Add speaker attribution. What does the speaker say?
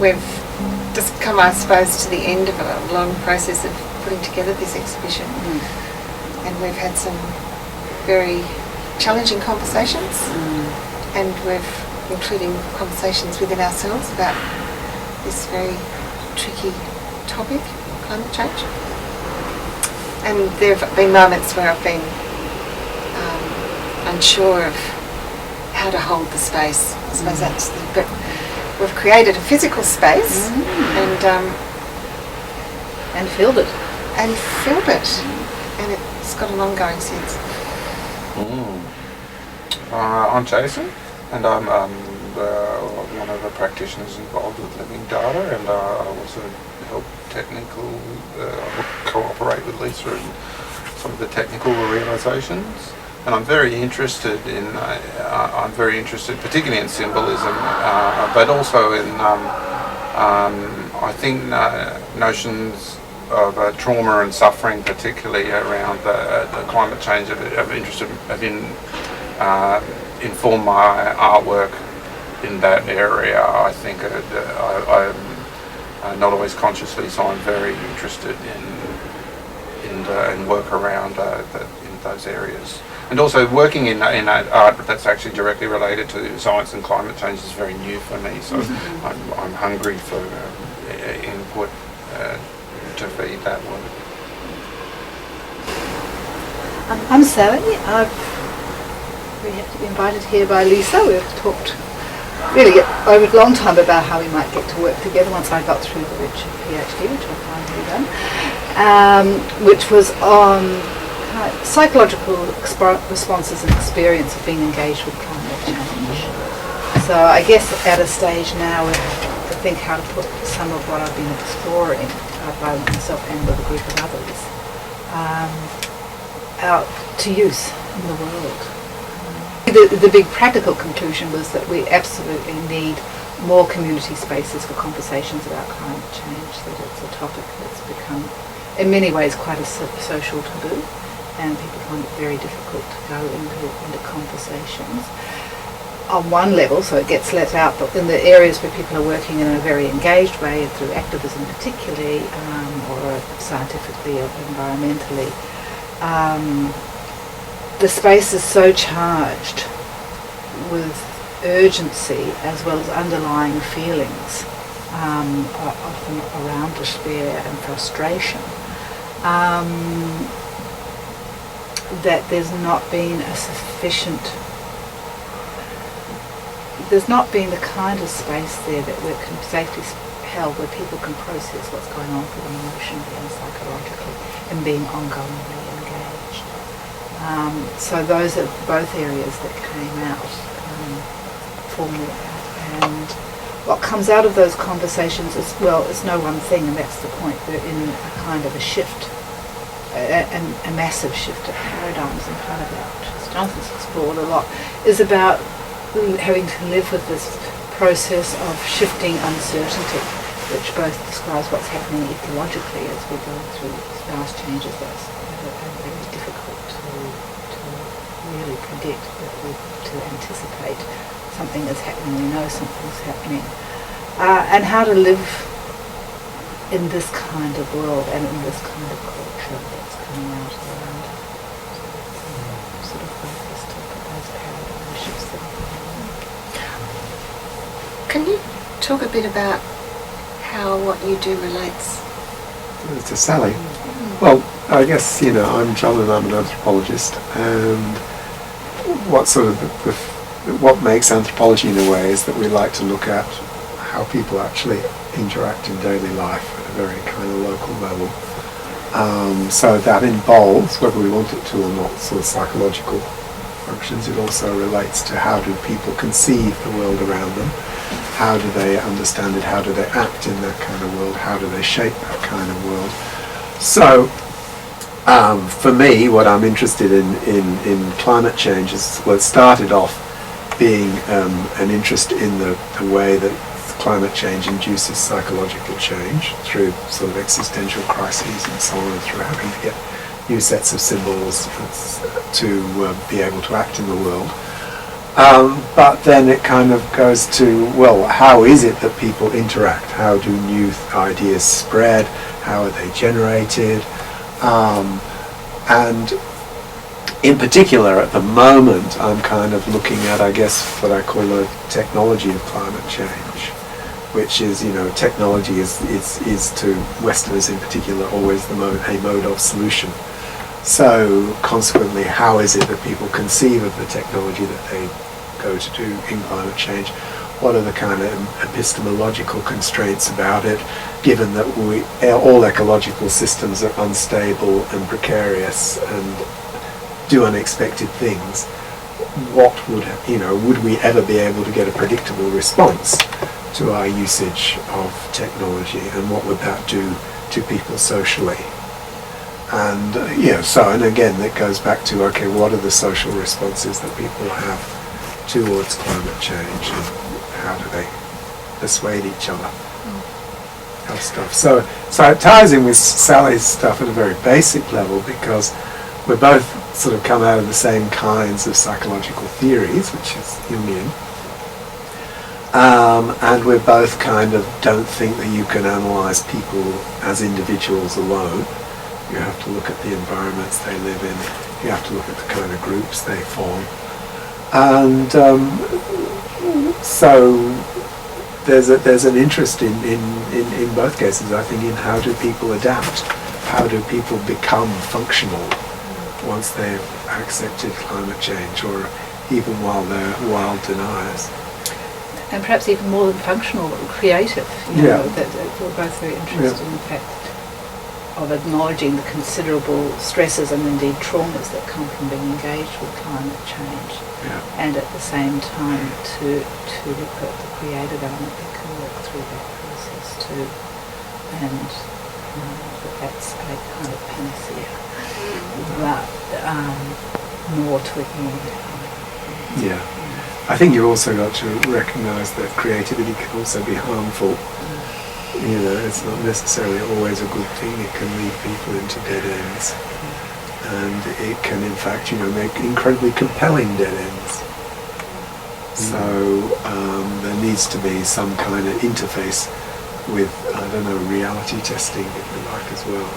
Speaker 1: we've just come, I suppose, to the end of a long process of putting together this exhibition. And we've had some very challenging conversations, and including conversations within ourselves about this very tricky topic, climate change. And there have been moments where I've been unsure of how to hold the space. I suppose that's but we've created a physical space
Speaker 2: and filled it.
Speaker 1: And filled it. And it's got an ongoing sense.
Speaker 3: I'm Jason, and I'm one of the practitioners involved with living data, and I also help cooperate with Lisa in some of the technical realisations. And I'm very interested, particularly in symbolism, but also in, I think, notions of trauma and suffering, particularly around the climate change, inform my artwork in that area. I think I'm not always consciously, so I'm very interested in work around in those areas. And also working in art that's actually directly related to science and climate change is very new for me, so I'm hungry for input to feed that work.
Speaker 2: I'm Sally. We have to be invited here by Lisa. We've talked really over a long time about how we might get to work together once I got through the Richard PhD, which I've finally done, which was on psychological responses and experience of being engaged with climate change. So I guess at a stage now we have to think how to put some of what I've been exploring by myself and with a group of others out to use in the world. The big practical conclusion was that we absolutely need more community spaces for conversations about climate change, that it's a topic that's become in many ways quite a social taboo, and people find it very difficult to go into conversations. On one level, so it gets let out, but in the areas where people are working in a very engaged way, through activism particularly, or scientifically or environmentally, the space is so charged with urgency as well as underlying feelings, often around despair and frustration, that there's not been the kind of space there that we can safely held where people can process what's going on for them emotionally and psychologically and being ongoingly engaged. So those are both areas that came out for me. And what comes out of those conversations is, well, it's no one thing, and that's the point. They're in a kind of a shift, a massive shift of paradigms, and part of that, as Jonathan's explored a lot, is about having to live with this process of shifting uncertainty, which both describes what's happening ecologically as we go through vast changes that's very difficult to really predict, to anticipate. Something is happening, we know something's happening. And how to live in this kind of world and in this kind of culture that's coming out around us. Sort of focus to look at those paradigm shifts that are going on.
Speaker 1: Can you talk a bit about how what you do relates
Speaker 4: to Sally? Well, I guess, I'm John and I'm an anthropologist, and what makes anthropology in a way is that we like to look at how people actually interact in daily life at a very kind of local level. So that involves, whether we want it to or not, sort of psychological functions. It also relates to how do people conceive the world around them, how do they understand it, how do they act in that kind of world, how do they shape that kind of world. So for me, what I'm interested in climate change is, well, it started off being an interest in the way that climate change induces psychological change through sort of existential crises and so on, through having to get new sets of symbols to be able to act in the world. But then it kind of goes to, well, how is it that people interact? How do new ideas spread? How are they generated? And in particular, at the moment, I'm kind of looking at, I guess, what I call the technology of climate change, which is, you know, technology is to Westerners in particular always a mode of solution. So consequently, how is it that people conceive of the technology that they go to do in climate change? What are the kind of epistemological constraints about it, given that all ecological systems are unstable and precarious and do unexpected things? What would we ever be able to get a predictable response to our usage of technology, and what would that do to people socially? And and again, that goes back to, okay, what are the social responses that people have towards climate change, and how do they persuade each other of stuff? So it ties in with Sally's stuff at a very basic level, because we're both sort of come out of the same kinds of psychological theories, which is Jungian. And we both kind of don't think that you can analyse people as individuals alone. You have to look at the environments they live in. You have to look at the kind of groups they form. And so there's an interest in both cases, I think, in how do people adapt? How do people become functional once they've accepted climate change, or even while they're wild deniers?
Speaker 2: And perhaps even more than functional, creative. You know, that we're both very interested in the fact of acknowledging the considerable stresses and indeed traumas that come from being engaged with climate change, and at the same time to look at the creative element that can work through that process too, and that's a kind of panacea, but more to ignore.
Speaker 4: Yeah. I think you've also got to recognise that creativity can also be harmful. You know, it's not necessarily always a good thing. It can lead people into dead ends, and it can, in fact, make incredibly compelling dead ends. So there needs to be some kind of interface with, reality testing, if you like, as well.